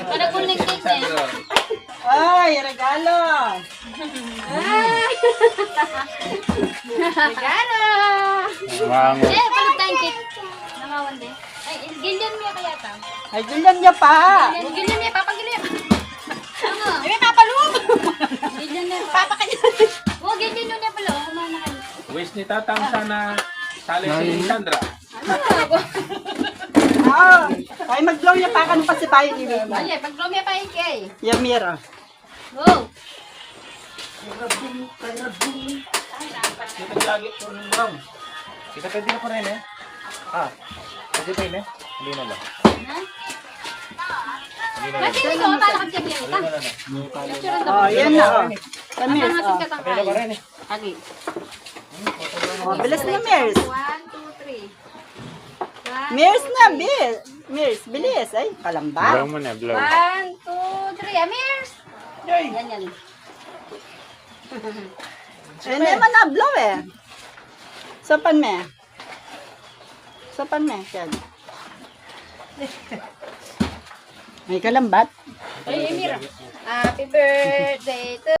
Para kuning cake niya. Ay, regalo. Regalo! Mango. Palit tayong cake. Nangawan din. Ay, gilyan mo kaya ta. Ay, dulan niya pa. Gilyan mo, papagilyan. Ano? Ay, may papalong! Gilyan na. Papakanya. Huwag gilyan nyo niya pala. Kumana kayo. Wish ni Tatang sana sali si Sandra. Ah, ay, mag-blow niya pa. Ano pa si Bayo ni Wait na? Ay, pag-blow mo pa yung cake. Yamira. Go! Kita lagi po ng brown. Kita pwede na po rin eh. Ah, pwede pa yun eh. Hindi na ba? Ha? Kasi ito, talakad siya niya. Oh, yan na, oh. Tamis, Ang oh. asin ka tang kayo. Rin eh. Agi. Oh, bilis na, Mirs. 1, 2, 3. Mirs na, bilis. Mirs, bilis. Ay, kalamba. Blow mo na, blow. 1, 2, 3. Amirs! Yan, yan. Eh, naman na, blow eh. Sopan me. Sopan me, yan. May kalambat. Ay, Amira. Happy birthday to